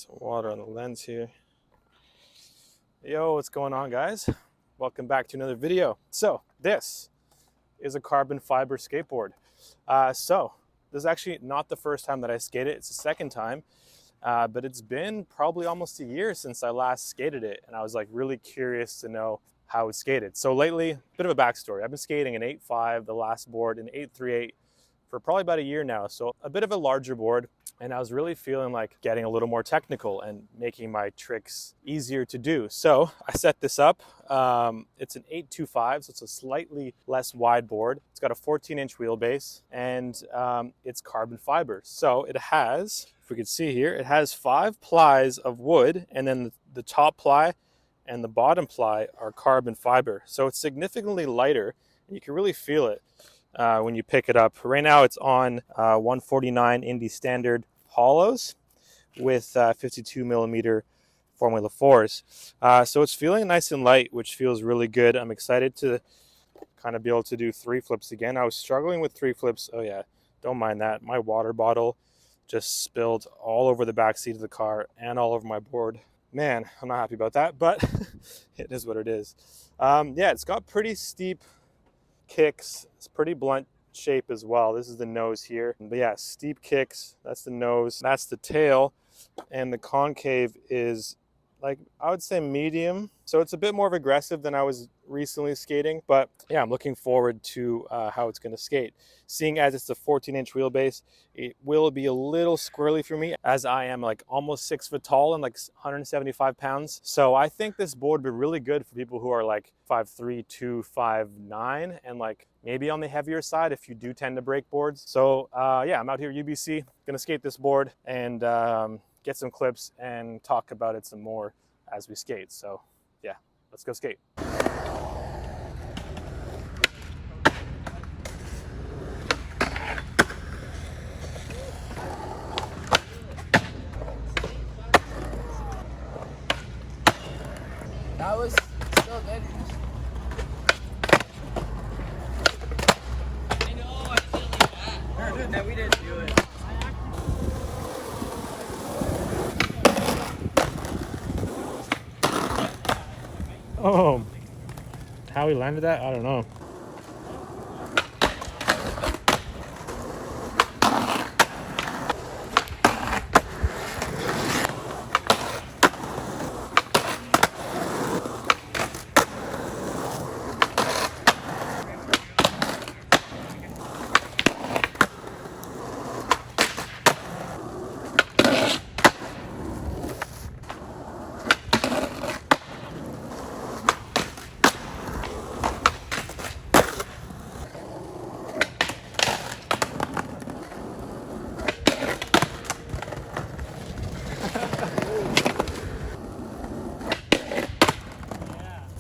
Some water on the lens here. Yo, what's going on, guys? Welcome back to another video. So this is a carbon fiber skateboard. This is actually not the first time that I skated. It's the second time, but it's been probably almost a year since I last skated it, and I was like really curious to know how it's skated. So lately, a bit of a backstory. I've been skating an 8.5, the last board, an 8.38 for probably about a year now. So a bit of a larger board. And I was really feeling like getting a little more technical and making my tricks easier to do. So I set this up. It's an 8.25, so it's a slightly less wide board. It's got a 14-inch wheelbase, and it's carbon fiber. So it has, if we could see here, it has 5 plies of wood, and then the top ply and the bottom ply are carbon fiber. So it's significantly lighter, and you can really feel it when you pick it up. Right now it's on 149 Indy Standard hollows with 52 millimeter Formula 4s. So it's feeling nice and light, which feels really good. I'm excited to kind of be able to do 3 flips again. I was struggling with 3 flips. Oh yeah, don't mind that. My water bottle just spilled all over the back seat of the car and all over my board. Man, I'm not happy about that, but it is what it is. Yeah, it's got pretty steep kicks. It's pretty blunt shape as well. This is the nose here, but yeah, steep kicks. That's the nose, that's the tail, and the concave is like, I would say medium. So it's a bit more aggressive than I was recently skating, but yeah, I'm looking forward to how it's going to skate. Seeing as it's a 14-inch wheelbase, it will be a little squirrely for me, as I am like almost 6 foot tall and like 175 pounds. So I think this board would be really good for people who are like 5'3" to 5'9", and like maybe on the heavier side if you do tend to break boards. So yeah, I'm out here at UBC, gonna skate this board and get some clips and talk about it some more as we skate. So yeah, let's go skate. That was still good. I know, I feel like that. No, we didn't do it. Oh, how he landed that, I don't know.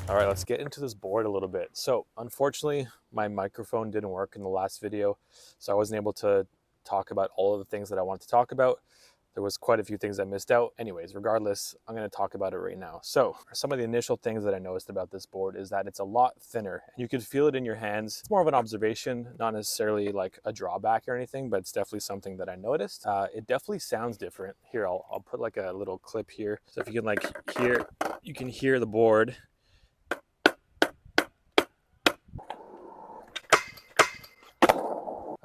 All right, let's get into this board a little bit. So unfortunately, my microphone didn't work in the last video, so I wasn't able to talk about all of the things that I wanted to talk about. There was quite a few things I missed out. Anyways, regardless, I'm going to talk about it right now. So some of the initial things that I noticed about this board is that it's a lot thinner. You can feel it in your hands. It's more of an observation, not necessarily like a drawback or anything, but it's definitely something that I noticed. It definitely sounds different. Here, I'll put like a little clip here. So if you can like hear, you can hear the board.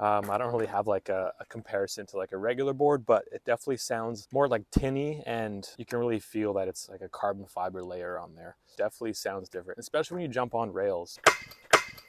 I don't really have like a comparison to like a regular board, but it definitely sounds more like tinny, and you can really feel that it's like a carbon fiber layer on there. Definitely sounds different, especially when you jump on rails.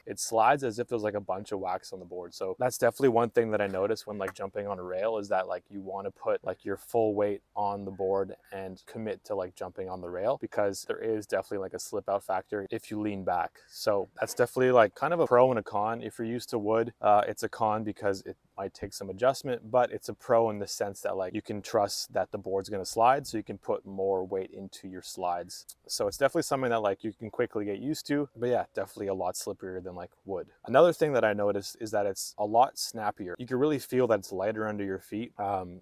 It slides as if there's like a bunch of wax on the board. So that's definitely one thing that I noticed when like jumping on a rail, is that like you want to put like your full weight on the board and commit to like jumping on the rail, because there is definitely like a slip out factor if you lean back. So that's definitely like kind of a pro and a con. If you're used to wood, it's a con because it might take some adjustment, but it's a pro in the sense that like you can trust that the board's going to slide, so you can put more weight into your slides. So it's definitely something that like you can quickly get used to, but yeah, definitely a lot slipperier than like wood. Another thing that I noticed is that it's a lot snappier. You can really feel that it's lighter under your feet,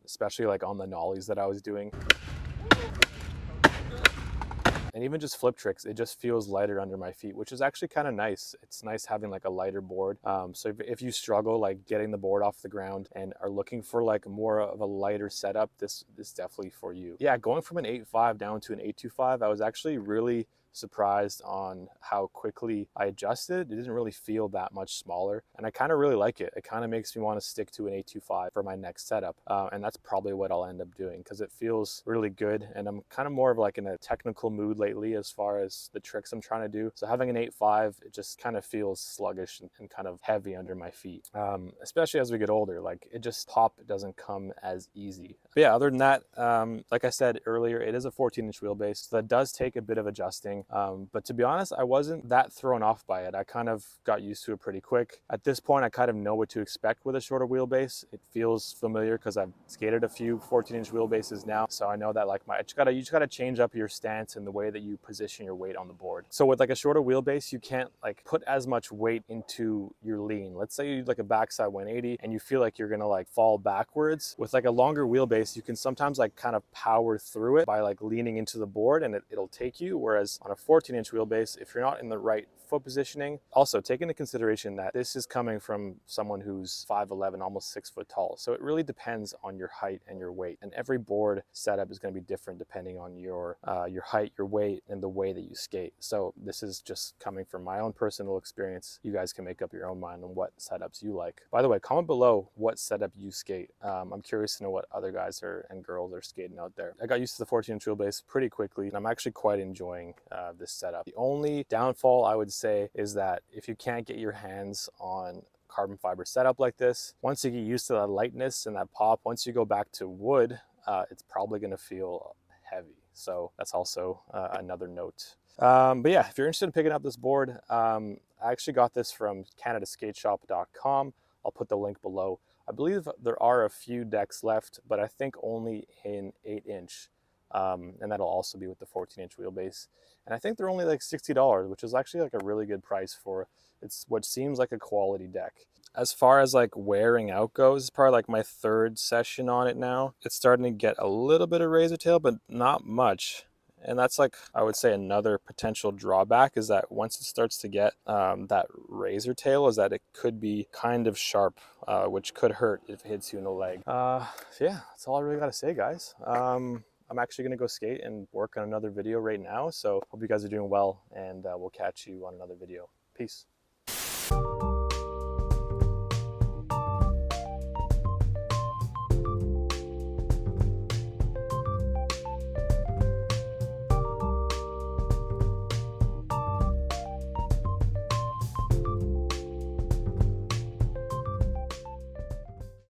especially like on the nollies that I was doing. And even just flip tricks, it just feels lighter under my feet, which is actually kind of nice. It's nice having like a lighter board. So if you struggle like getting the board off the ground and are looking for like more of a lighter setup, this is definitely for you. Yeah, going from an 8.5 down to an 8.25, I was actually really surprised on how quickly I adjusted. It didn't really feel that much smaller, and I kind of really like it. It kind of makes me want to stick to an 8.25 for my next setup, and that's probably what I'll end up doing because it feels really good, and I'm kind of more of like in a technical mood lately as far as the tricks I'm trying to do. So having an 8.5, it just kind of feels sluggish and kind of heavy under my feet, especially as we get older. Like it just pop doesn't come as easy. But yeah, other than that, like I said earlier, it is a 14-inch wheelbase, so that does take a bit of adjusting. But to be honest, I wasn't that thrown off by it. I kind of got used to it pretty quick. At this point, I kind of know what to expect with a shorter wheelbase. It feels familiar because I've skated a few 14-inch wheelbases now. So I know that like you just gotta change up your stance and the way that you position your weight on the board. So with like a shorter wheelbase, you can't like put as much weight into your lean. Let's say you do like a backside 180 and you feel like you're gonna like fall backwards. With like a longer wheelbase, you can sometimes like kind of power through it by like leaning into the board and it'll take you. Whereas on a 14-inch wheelbase, if you're not in the right foot positioning, also take into consideration that this is coming from someone who's 5'11", almost 6 foot tall. So it really depends on your height and your weight. And every board setup is going to be different depending on your height, your weight, and the way that you skate. So this is just coming from my own personal experience. You guys can make up your own mind on what setups you like. By the way, comment below what setup you skate. I'm curious to know what other guys and girls are skating out there. I got used to the 14-inch wheelbase pretty quickly, and I'm actually quite enjoying this setup. The only downfall I would say is that if you can't get your hands on carbon fiber setup like this, once you get used to that lightness and that pop, once you go back to wood, it's probably going to feel heavy. So that's also another note. But yeah, if you're interested in picking up this board, I actually got this from canadaskateshop.com. I'll put the link below. I believe there are a few decks left, but I think only in 8-inch. And that'll also be with the 14-inch wheelbase. And I think they're only like $60, which is actually like a really good price for it's what seems like a quality deck. As far as like wearing out goes, it's probably like my third session on it now. It's starting to get a little bit of razor tail, but not much. And that's like, I would say another potential drawback is that once it starts to get that razor tail is that it could be kind of sharp, which could hurt if it hits you in the leg. So yeah, that's all I really got to say, guys. I'm actually going to go skate and work on another video right now. So hope you guys are doing well, and we'll catch you on another video. Peace.